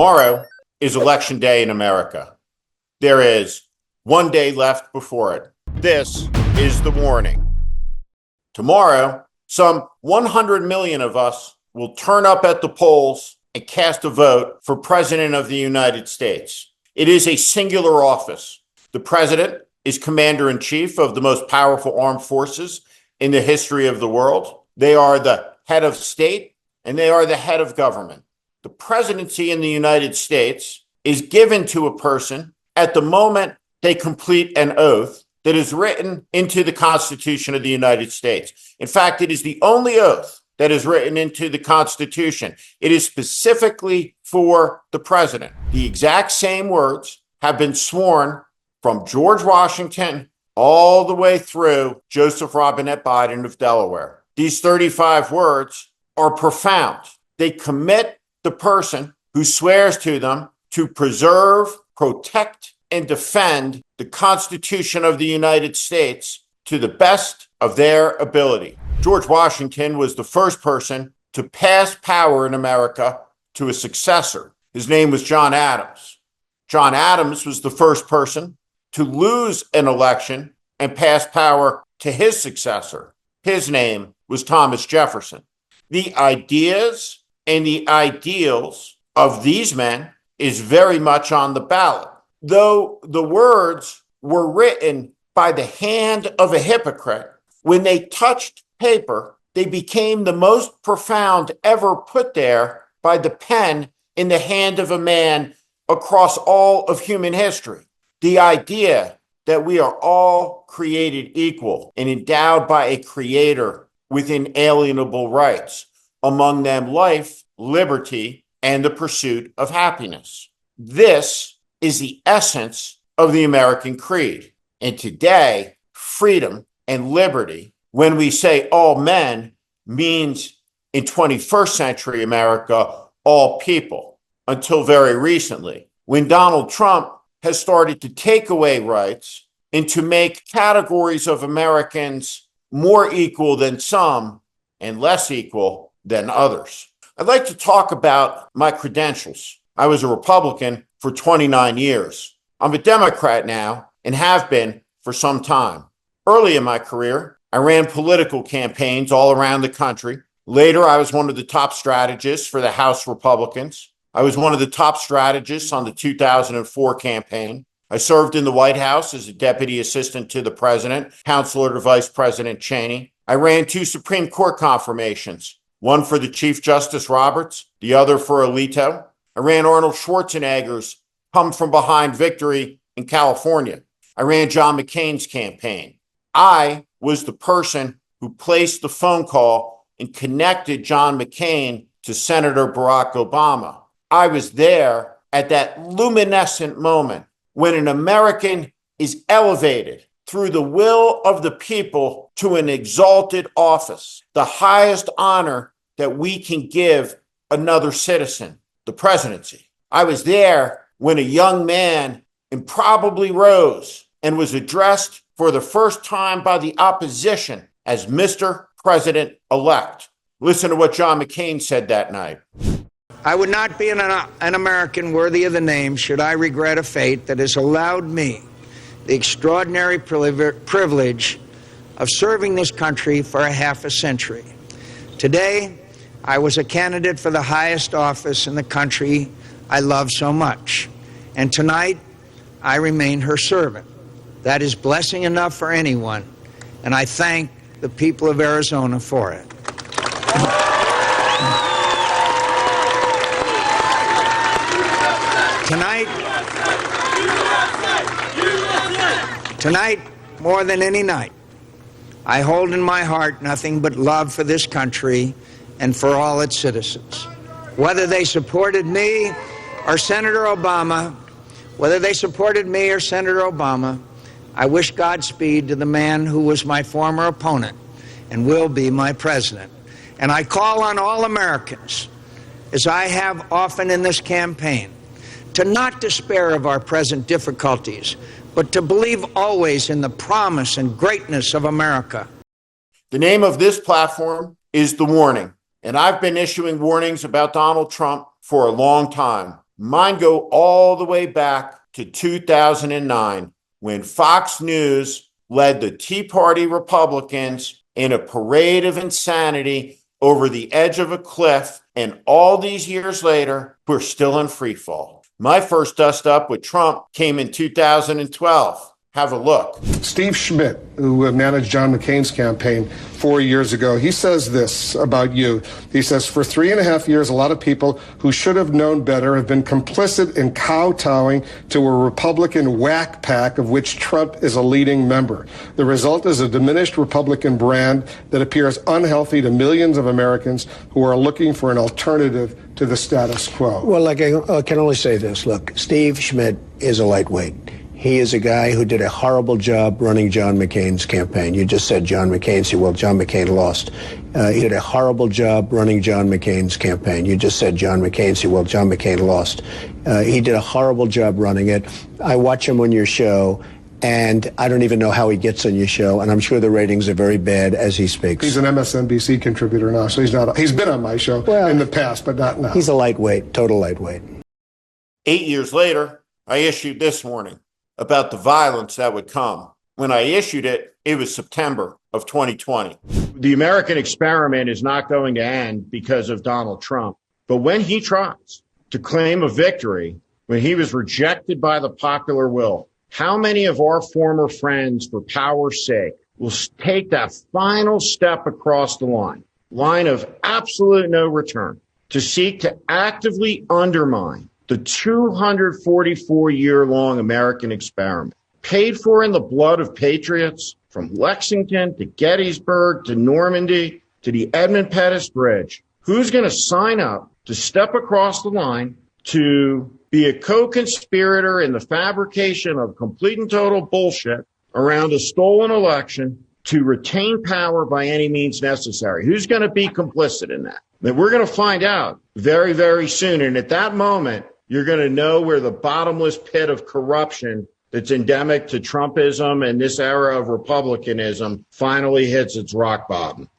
Tomorrow is Election Day in America. There is one day left before it. This is the warning. Tomorrow, some 100 million of us will turn up at the polls and cast a vote for President of the United States. It is a singular office. The president is commander-in-chief of the most powerful armed forces in the history of the world. They are the head of state and they are the head of government. The presidency in the United States is given to a person at the moment they complete an oath that is written into the Constitution of the United States. In fact, it is the only oath that is written into the Constitution. It is specifically for the president. The exact same words have been sworn from George Washington all the way through Joseph Robinette Biden of Delaware. These 35 words are profound. They commit the person who swears to them to preserve, protect, and defend the Constitution of the United States to the best of their ability. George Washington was the first person to pass power in America to a successor. His name was John Adams. John Adams was the first person to lose an election and pass power to his successor. His name was Thomas Jefferson. The ideas and the ideals of these men is very much on the ballot. Though the words were written by the hand of a hypocrite, when they touched paper, they became the most profound ever put there by the pen in the hand of a man across all of human history. The idea that we are all created equal and endowed by a creator with inalienable rights, among them life, liberty, and the pursuit of happiness. This is the essence of the American creed. And today, freedom and liberty, when we say all men, means in 21st century America, all people, until very recently, when Donald Trump has started to take away rights and to make categories of Americans more equal than some and less equal than others. I'd like to talk about my credentials. I was a Republican for 29 years. I'm a Democrat now and have been for some time. Early in my career, I ran political campaigns all around the country. Later, I was one of the top strategists for the House Republicans. I was one of the top strategists on the 2004 campaign. I served in the White House as a deputy assistant to the president, counselor to Vice President Cheney. I ran 2 Supreme Court confirmations, one for the Chief Justice Roberts, the other for Alito. I ran Arnold Schwarzenegger's come from behind victory in California. I ran John McCain's campaign. I was the person who placed the phone call and connected John McCain to Senator Barack Obama. I was there at that luminescent moment when an American is elevated through the will of the people to an exalted office, the highest honor that we can give another citizen, the presidency. I was there when a young man improbably rose and was addressed for the first time by the opposition as Mr. President-elect. Listen to what John McCain said that night. I would not be an American worthy of the name should I regret a fate that has allowed me the extraordinary privilege of serving this country for a half a century. Today, I was a candidate for the highest office in the country I love so much. And tonight, I remain her servant. That is blessing enough for anyone, and I thank the people of Arizona for it. Tonight, more than any night, I hold in my heart nothing but love for this country and for all its citizens. Whether they supported me or Senator Obama, I wish Godspeed to the man who was my former opponent and will be my president. And I call on all Americans, as I have often in this campaign, to not despair of our present difficulties, but to believe always in the promise and greatness of America. The name of this platform is The Warning, and I've been issuing warnings about Donald Trump for a long time. Mine go all the way back to 2009, when Fox News led the Tea Party Republicans in a parade of insanity over the edge of a cliff, and all these years later, we're still in free fall. My first dust up with Trump came in 2012. Have a look. Steve Schmidt, who managed John McCain's campaign 4 years ago, he says this about you. He says, for 3.5 years, a lot of people who should have known better have been complicit in kowtowing to a Republican whack pack of which Trump is a leading member. The result is a diminished Republican brand that appears unhealthy to millions of Americans who are looking for an alternative to the status quo. Well, I can only say this. Look, Steve Schmidt is a lightweight. He is a guy who did a horrible job running John McCain's campaign. You just said John McCain. See, well, John McCain lost. He did a horrible job running John McCain's campaign. You just said John McCain. See, well, John McCain lost. He did a horrible job running it. I watch him on your show, and I don't even know how he gets on your show, and I'm sure the ratings are very bad as he speaks. He's an MSNBC contributor now, so he's not. He's been on my show in the past, but not now. He's a lightweight, total lightweight. 8 years later, I issued this warning about the violence that would come. When I issued it, it was September of 2020. The American experiment is not going to end because of Donald Trump. But when he tries to claim a victory, when he was rejected by the popular will, how many of our former friends, for power's sake, will take that final step across the line of absolute no return, to seek to actively undermine the 244-year-long American experiment, paid for in the blood of patriots from Lexington to Gettysburg to Normandy to the Edmund Pettus Bridge? Who's going to sign up to step across the line to be a co-conspirator in the fabrication of complete and total bullshit around a stolen election to retain power by any means necessary? Who's going to be complicit in that? And we're going to find out very, very soon. And at that moment, you're going to know where the bottomless pit of corruption that's endemic to Trumpism and this era of republicanism finally hits its rock bottom.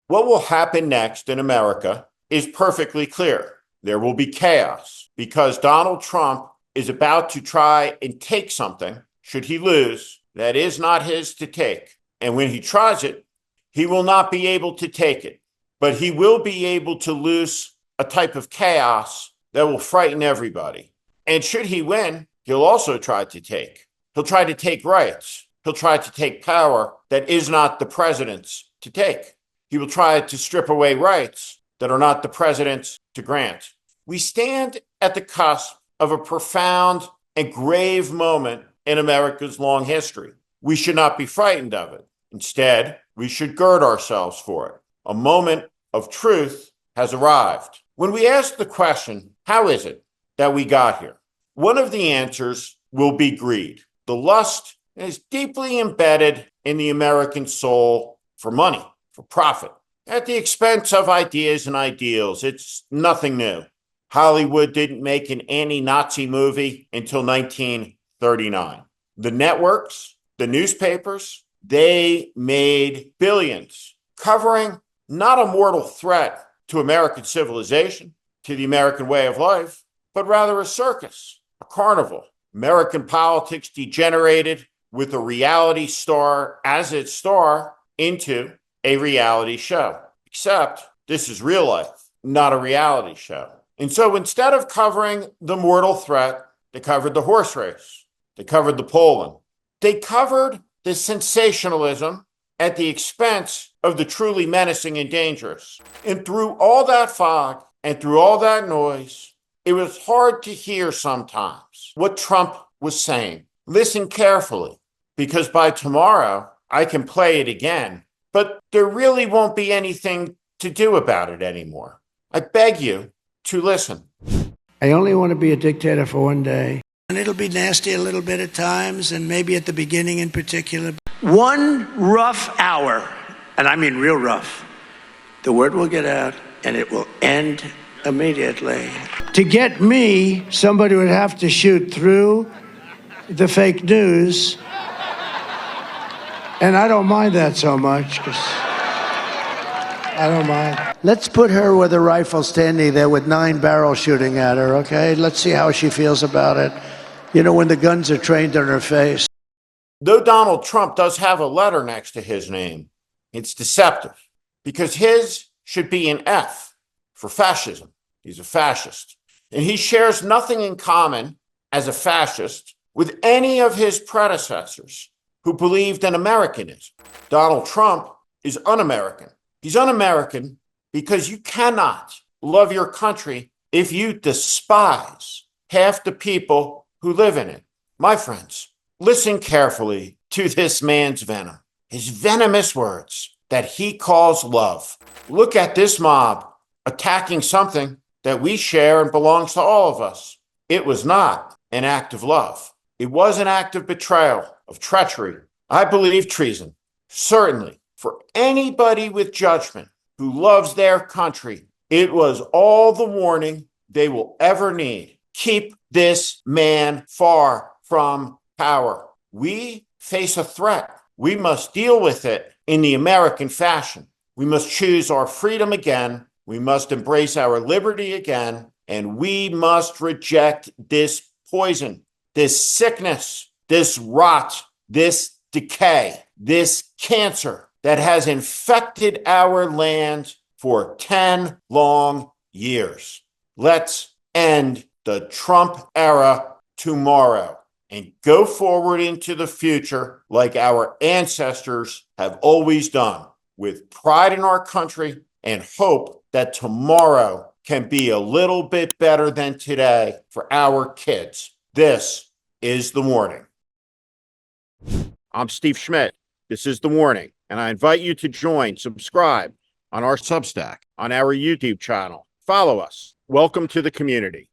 What will happen next in America is perfectly clear. There will be chaos because Donald Trump is about to try and take something, should he lose, that is not his to take. And when he tries it, he will not be able to take it, but he will be able to loose a type of chaos that will frighten everybody. And should he win, he'll also try to take. He'll try to take rights. He'll try to take power that is not the president's to take. He will try to strip away rights that are not the president's to grant. We stand at the cusp of a profound and grave moment in America's long history. We should not be frightened of it. Instead, we should gird ourselves for it. A moment of truth has arrived. When we ask the question, how is it that we got here? One of the answers will be greed. The lust is deeply embedded in the American soul for money, for profit, at the expense of ideas and ideals. It's nothing new. Hollywood didn't make an anti-Nazi movie until 1939. The networks, the newspapers, they made billions covering not a mortal threat to American civilization, to the American way of life, but rather a circus, a carnival. American politics degenerated with a reality star as its star into a reality show. Except this is real life, not a reality show. And so instead of covering the mortal threat, they covered the horse race. They covered the polling. They covered the sensationalism at the expense of the truly menacing and dangerous. And through all that fog and through all that noise, it was hard to hear sometimes what Trump was saying. Listen carefully, because by tomorrow, I can play it again, but there really won't be anything to do about it anymore. I beg you to listen. I only want to be a dictator for one day. And it'll be nasty a little bit at times, and maybe at the beginning in particular. One rough hour, and I mean real rough, the word will get out, and it will end immediately. To get me, somebody would have to shoot through the fake news, and I don't mind that so much, because I don't mind. Let's put her with a rifle standing there with 9 barrels shooting at her, okay? Let's see how she feels about it. You know, when the guns are trained on her face. Though Donald Trump does have a letter next to his name, it's deceptive because his should be an F for fascism. He's a fascist. And he shares nothing in common as a fascist with any of his predecessors who believed in Americanism. Donald Trump is un-American. He's un-American because you cannot love your country if you despise half the people who live in it. My friends, listen carefully to this man's venom, his venomous words that he calls love. Look at this mob attacking something that we share and belongs to all of us. It was not an act of love. It was an act of betrayal, of treachery. I believe treason. Certainly, for anybody with judgment who loves their country, it was all the warning they will ever need. Keep this man far from power. We face a threat. We must deal with it in the American fashion. We must choose our freedom again. We must embrace our liberty again. And we must reject this poison, this sickness, this rot, this decay, this cancer that has infected our land for 10 long years. Let's end the Trump era tomorrow and go forward into the future like our ancestors have always done, with pride in our country and hope that tomorrow can be a little bit better than today for our kids. This is The Warning. I'm Steve Schmidt. This is The Warning, and I invite you to subscribe on our Substack, on our YouTube channel. Follow us. Welcome to the community.